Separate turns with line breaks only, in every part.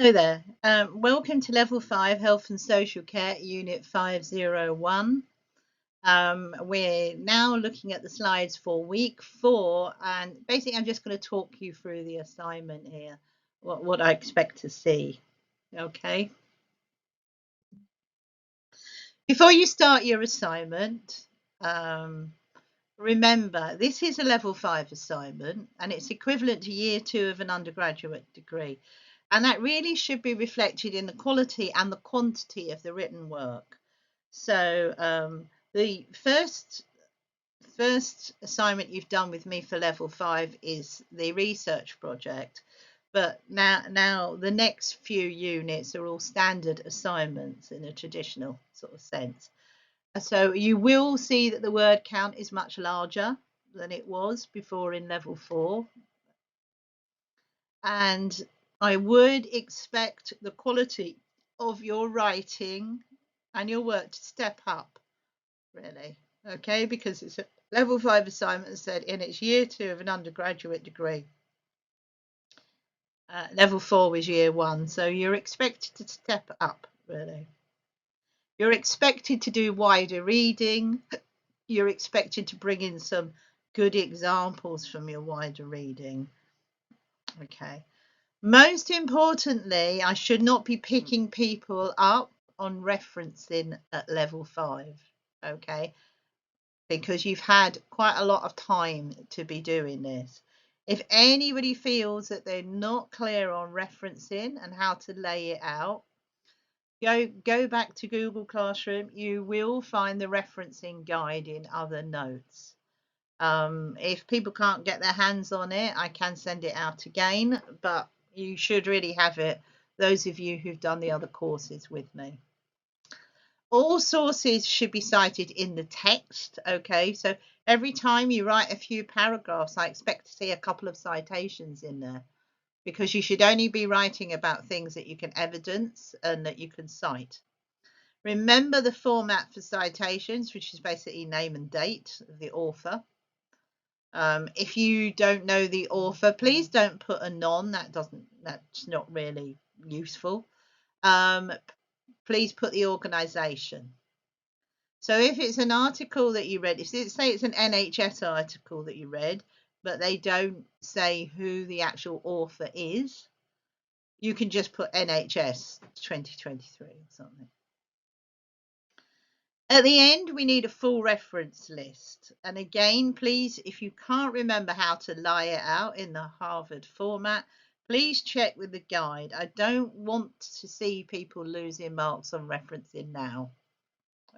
Hello there. Welcome to Level 5 Health and Social Care, Unit 501. We're now looking at the slides for week 4, and basically I'm just going to talk you through the assignment here, what I expect to see. Okay. Before you start your assignment, remember this is a Level 5 assignment and it's equivalent to Year 2 of an undergraduate degree. And that really should be reflected in the quality and the quantity of the written work. So the first assignment you've done with me for Level 5 is the research project. But now the next few units are all standard assignments in a traditional sort of sense. So you will see that the word count is much larger than it was before in Level 4. And I would expect the quality of your writing and your work to step up, really, okay, because it's a Level 5 assignment said in its Year 2 of an undergraduate degree. Level 4 was Year 1, so you're expected to step up, really. You're expected to do wider reading. You're expected to bring in some good examples from your wider reading, okay. Most importantly, I should not be picking people up on referencing at Level 5, okay? Because you've had quite a lot of time to be doing this. If anybody feels that they're not clear on referencing and how to lay it out, go back to Google Classroom. You will find the referencing guide in other notes. If people can't get their hands on it, I can send it out again, but you should really have it, those of you who've done the other courses with me. All sources should be cited in the text, okay? So every time you write a few paragraphs, I expect to see a couple of citations in there, because you should only be writing about things that you can evidence and that you can cite. Remember the format for citations, which is basically name and date of the author. If you don't know the author, please don't put a non. That's not really useful. Please put the organization. So if it's an article that you read, say it's an NHS article that you read, but they don't say who the actual author is, you can just put NHS 2023 or something. At the end, we need a full reference list. And again, please, if you can't remember how to lie it out in the Harvard format, please check with the guide. I don't want to see people losing marks on referencing now.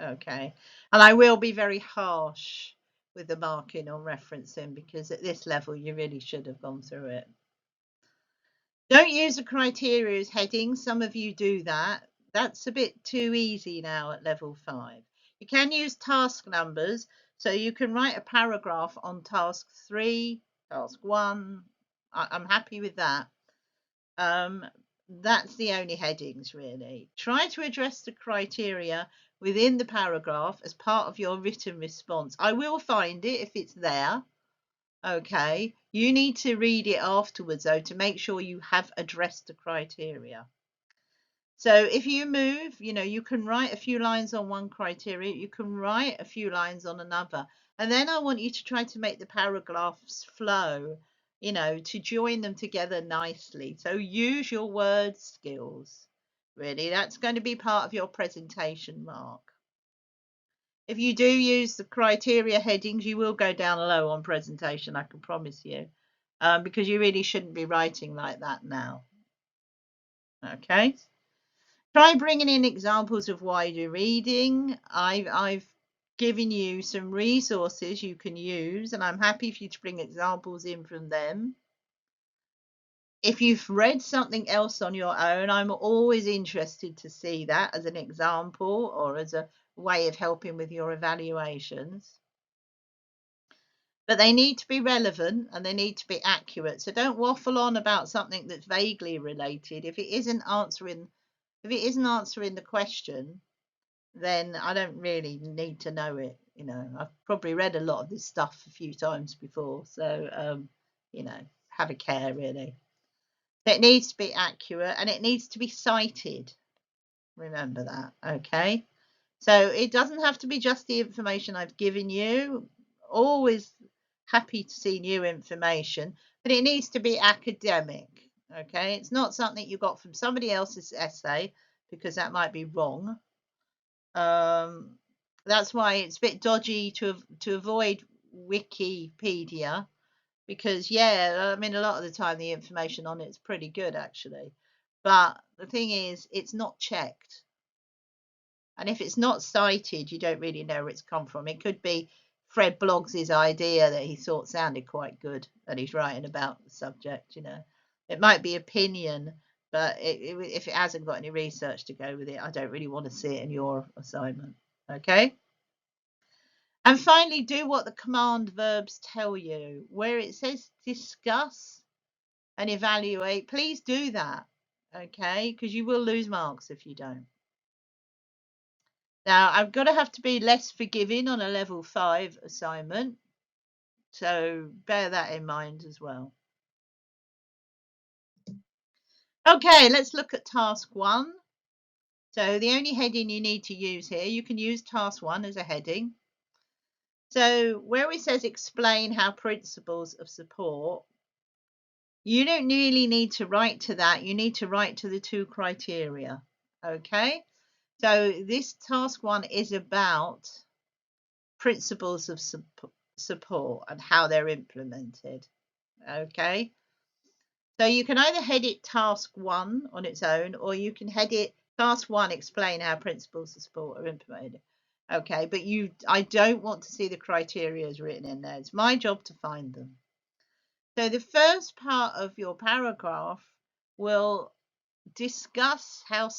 Okay. And I will be very harsh with the marking on referencing, because at this level, you really should have gone through it. Don't use the criteria as headings. Some of you do that. That's a bit too easy now at Level 5. You can use task numbers, so you can write a paragraph on task 3, task 1. I'm happy with that. That's the only headings, really. Try to address the criteria within the paragraph as part of your written response. I will find it if it's there. Okay, you need to read it afterwards, though, to make sure you have addressed the criteria. So if you move, you can write a few lines on one criteria, you can write a few lines on another. And then I want you to try to make the paragraphs flow, to join them together nicely. So use your word skills, really. That's going to be part of your presentation mark. If you do use the criteria headings, you will go down low on presentation, I can promise you, because you really shouldn't be writing like that now. Okay. Try bringing in examples of wider reading. I've given you some resources you can use, and I'm happy for you to bring examples in from them. If you've read something else on your own, I'm always interested to see that as an example or as a way of helping with your evaluations. But they need to be relevant and they need to be accurate. So don't waffle on about something that's vaguely related. If it isn't answering the question, then I don't really need to know it. I've probably read a lot of this stuff a few times before, so have a care, really. So it needs to be accurate and it needs to be cited. Remember that, okay? So it doesn't have to be just the information I've given you. Always happy to see new information, but it needs to be academic, okay? It's not something you got from somebody else's essay because that might be wrong. That's why it's a bit dodgy to avoid Wikipedia because, yeah, I mean, a lot of the time the information on it's pretty good actually. But the thing is, it's not checked. And if it's not cited, you don't really know where it's come from. It could be Fred Bloggs' idea that he thought sounded quite good that he's writing about the subject, you know. It might be opinion, but if it hasn't got any research to go with it, I don't really want to see it in your assignment. Okay? And finally, do what the command verbs tell you. Where it says discuss and evaluate, please do that. Okay? Because you will lose marks if you don't. Now, I'm going to have to be less forgiving on a level 5 assignment, so bear that in mind as well. Okay, let's look at task 1. So the only heading you need to use here, you can use task 1 as a heading. So where it says explain how principles of support, you don't really need to write to that. You need to write to the 2 criteria. Okay, so this task 1 is about principles of support and how they're implemented. Okay, so you can either head it task 1 on its own, or you can head it task 1 explain how principles of support are implemented. Okay, but I don't want to see the criteria written in there. It's my job to find them. So the first part of your paragraph will discuss how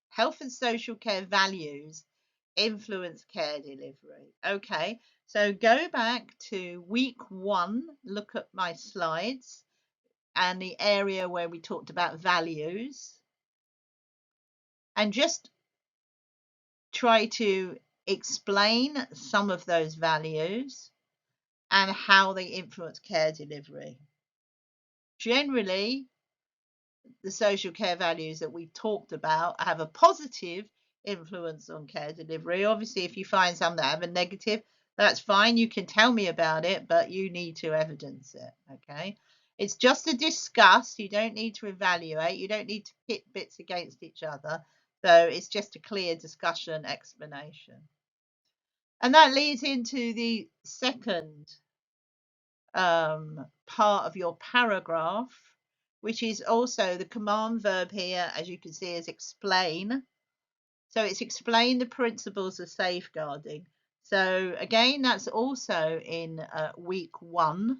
health and social care values influence care delivery. Okay, so go back to week 1, look at my slides and the area where we talked about values, and just try to explain some of those values and how they influence care delivery. Generally, the social care values that we talked about have a positive influence on care delivery. Obviously, if you find some that have a negative, that's fine. You can tell me about it, but you need to evidence it. Okay. It's just to discuss. You don't need to evaluate. You don't need to pit bits against each other. So it's just a clear discussion, explanation. And that leads into the second part of your paragraph, which is also the command verb here, as you can see, is explain. So it's explain the principles of safeguarding. So again, that's also in week 1.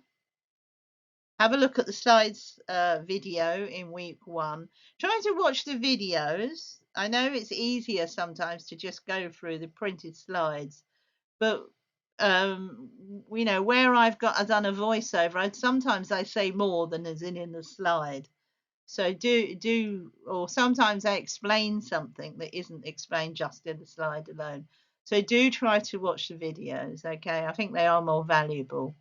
Have a look at the slides video in week 1. Try to watch the videos. I know it's easier sometimes to just go through the printed slides, but you know, where I've done a voiceover, sometimes I say more than is in the slide. So or sometimes I explain something that isn't explained just in the slide alone. So do try to watch the videos, okay? I think they are more valuable.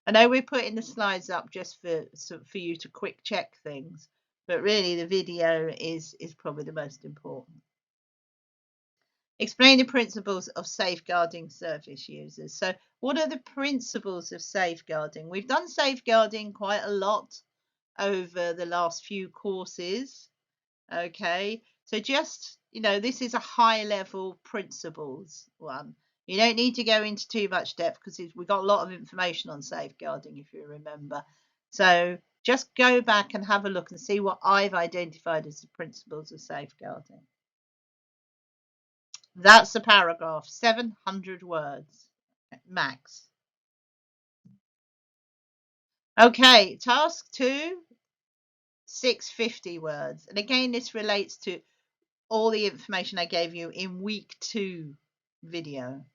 I know we're putting the slides up just for you to quick check things, but really the video is probably the most important. Explain the principles of safeguarding service users. So what are the principles of safeguarding? We've done safeguarding quite a lot over the last few courses. Okay, so just, you know, this is a high level principles one. You don't need to go into too much depth because we've got a lot of information on safeguarding, if you remember. So just go back and have a look and see what I've identified as the principles of safeguarding. That's a paragraph, 700 words max. Okay, task 2, 650 words. And again, this relates to all the information I gave you in week 2 video.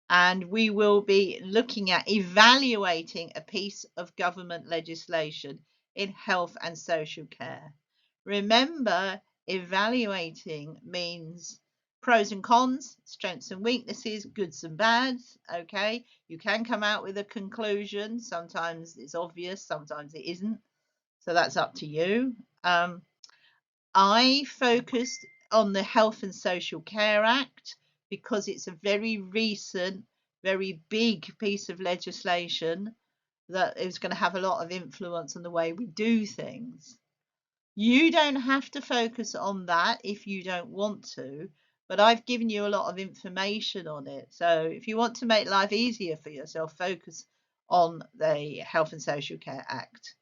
And we will be looking at evaluating a piece of government legislation in health and social care. Remember, evaluating means pros and cons, strengths and weaknesses, goods and bads. Okay, you can come out with a conclusion. Sometimes it's obvious, sometimes it isn't. So that's up to you. I focused on the Health and Social Care Act because it's a very recent, very big piece of legislation that is going to have a lot of influence on the way we do things. You don't have to focus on that if you don't want to, but I've given you a lot of information on it. So if you want to make life easier for yourself, focus on the Health and Social Care Act.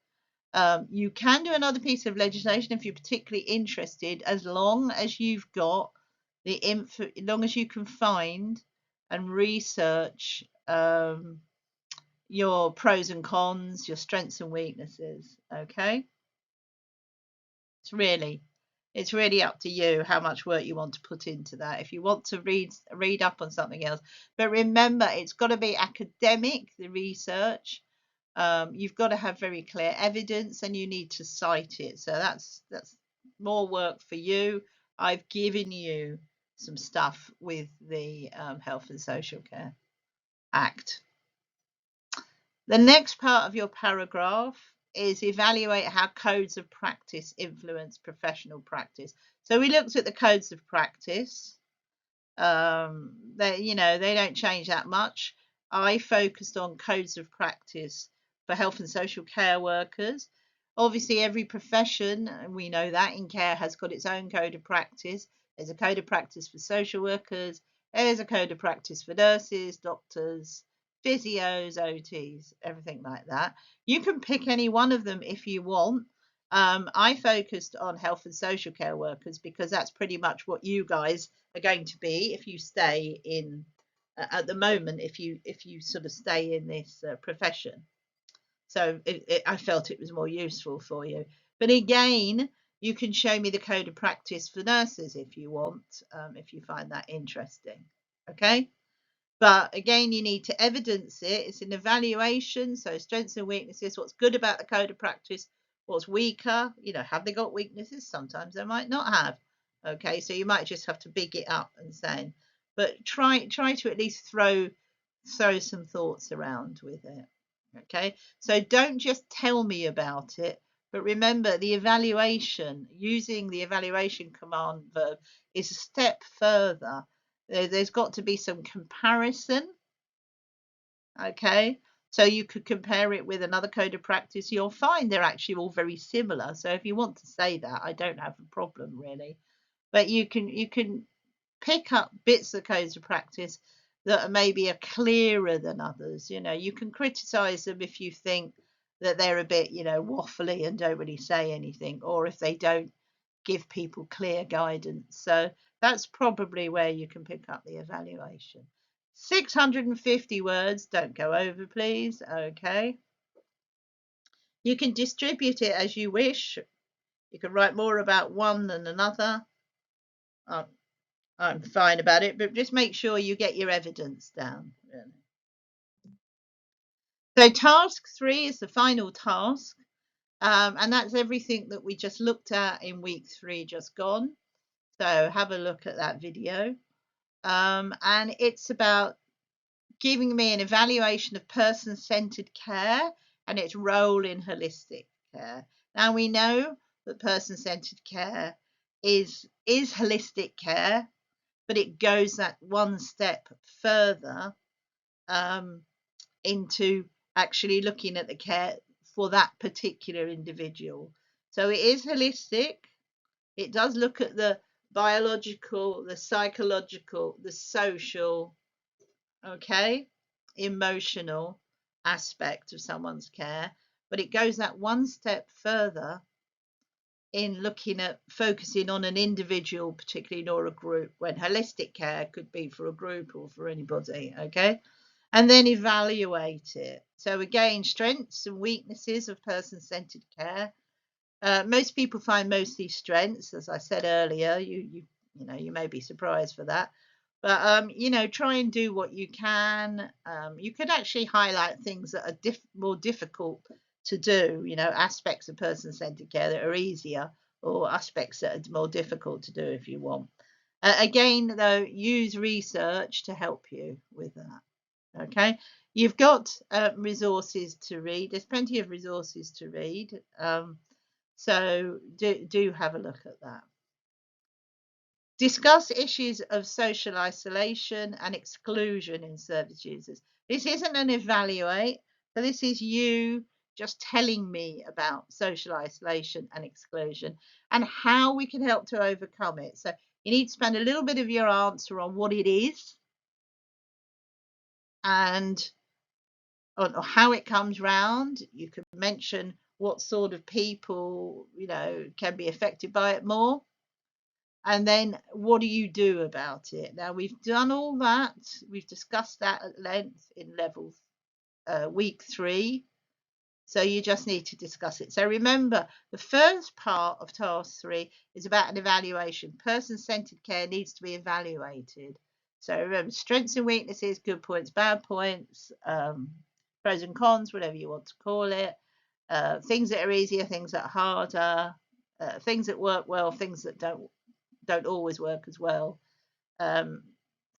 You can do another piece of legislation if you're particularly interested, as long as you've got the info, as long as you can find and research your pros and cons, your strengths and weaknesses. Okay, it's really up to you how much work you want to put into that. If you want to read up on something else, but remember, it's got to be academic, the research. You've got to have very clear evidence and you need to cite it. So that's more work for you. I've given you some stuff with the Health and Social Care Act. The next part of your paragraph is evaluate how codes of practice influence professional practice. So we looked at the codes of practice. They don't change that much. I focused on codes of practice for health and social care workers. Obviously, every profession, and we know that in care, has got its own code of practice. There's a code of practice for social workers. There's a code of practice for nurses, doctors, physios, OTs, everything like that. You can pick any one of them if you want. I focused on health and social care workers because that's pretty much what you guys are going to be if you stay in at the moment, if you sort of stay in this profession. So I felt it was more useful for you. But again, you can show me the code of practice for nurses if you want, if you find that interesting. Okay. But again, you need to evidence it. It's an evaluation, so strengths and weaknesses, what's good about the code of practice, what's weaker, have they got weaknesses? Sometimes they might not have. Okay, so you might just have to big it up and say, but try to at least throw some thoughts around with it. Okay, so don't just tell me about it, but remember the evaluation, using the evaluation command verb is a step further. There's got to be some comparison. Okay, so you could compare it with another code of practice. You'll find they're actually all very similar. So if you want to say that, I don't have a problem really. But you can pick up bits of codes of practice that maybe are clearer than others. You can criticize them if you think that they're a bit, waffly and don't really say anything, or if they don't give people clear guidance. So that's probably where you can pick up the evaluation. 650 words, don't go over, please. Okay. You can distribute it as you wish. You can write more about one than another. I'm fine about it, but just make sure you get your evidence down. So task 3 is the final task, and that's everything that we just looked at in week 3 just gone. So have a look at that video. And it's about giving me an evaluation of person-centered care and its role in holistic care. Now we know that person-centered care is holistic care, but it goes that one step further into actually looking at the care for that particular individual. So it is holistic. It does look at the biological, the psychological, the social, okay, emotional aspect of someone's care, but it goes that one step further in looking at focusing on an individual, particularly not a group, when holistic care could be for a group or for anybody, okay? And then evaluate it. So again, strengths and weaknesses of person-centered care. Most people find mostly strengths, as I said earlier. You may be surprised for that, but try and do what you can. You could actually highlight things that are more difficult to do. Aspects of person-centered care that are easier, or aspects that are more difficult to do if you want. Again, though, use research to help you with that. Okay, you've got resources to read. There's plenty of resources to read. So do have a look at that. Discuss issues of social isolation and exclusion in service users. This isn't an evaluate, so this is you just telling me about social isolation and exclusion and how we can help to overcome it. So you need to spend a little bit of your answer on what it is and on how it comes round. You could mention what sort of people, can be affected by it more. And then what do you do about it? Now, we've done all that. We've discussed that at length in level week 3. So you just need to discuss it. So remember, the first part of task 3 is about an evaluation. Person-centered care needs to be evaluated. So remember, strengths and weaknesses, good points, bad points, pros and cons, whatever you want to call it. Things that are easier, things that are harder, things that work well, things that don't always work as well.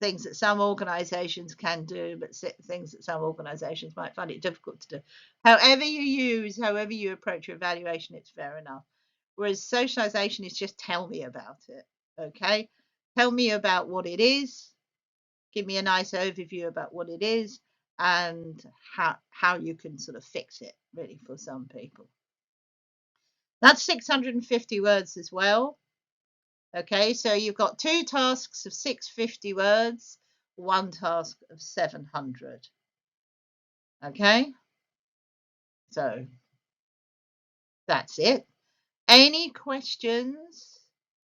Things that some organisations can do, but things that some organisations might find it difficult to do. However you approach your evaluation, it's fair enough. Whereas socialisation is just tell me about it. Okay, tell me about what it is. Give me a nice overview about what it is and how you can sort of fix it. Really, for some people, that's 650 words as well. Okay, so you've got 2 tasks of 650 words, 1 task of 700. Okay, so that's it. Any questions?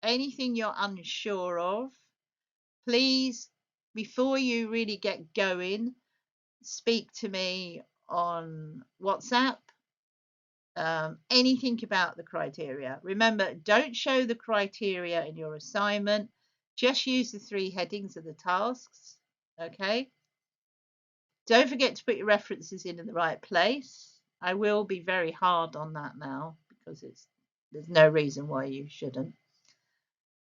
Anything you're unsure of? Please, before you really get going, speak to me on WhatsApp. Anything about the criteria. Remember, don't show the criteria in your assignment. Just use the 3 headings of the tasks. Okay. Don't forget to put your references in the right place. I will be very hard on that now because there's no reason why you shouldn't.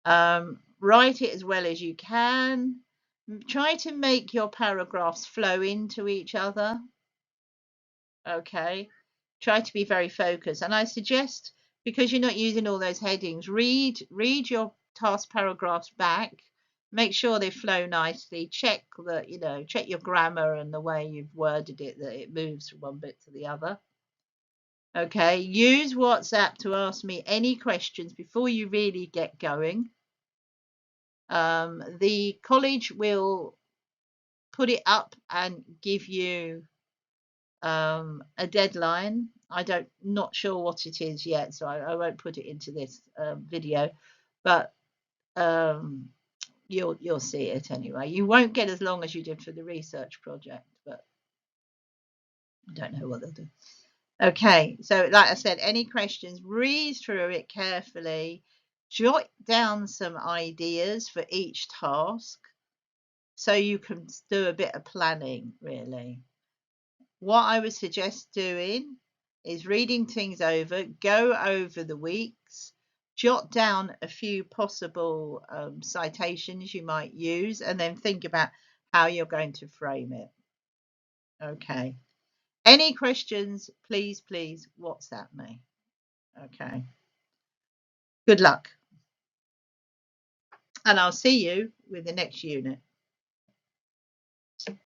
Write it as well as you can. Try to make your paragraphs flow into each other. Okay. Try to be very focused. And I suggest, because you're not using all those headings, read your task paragraphs back. Make sure they flow nicely. Check that, check your grammar and the way you've worded it, that it moves from one bit to the other. Okay, use WhatsApp to ask me any questions before you really get going. The college will put it up and give you a deadline. Not sure what it is yet, so I won't put it into this video, but you'll see it anyway. You won't get as long as you did for the research project, but I don't know what they'll do. Okay, so like I said, any questions, read through it carefully, jot down some ideas for each task so you can do a bit of planning, really. What I would suggest doing is reading things over, go over the weeks, jot down a few possible citations you might use, and then think about how you're going to frame it. Okay. Any questions, please WhatsApp me. Okay. Good luck. And I'll see you with the next unit.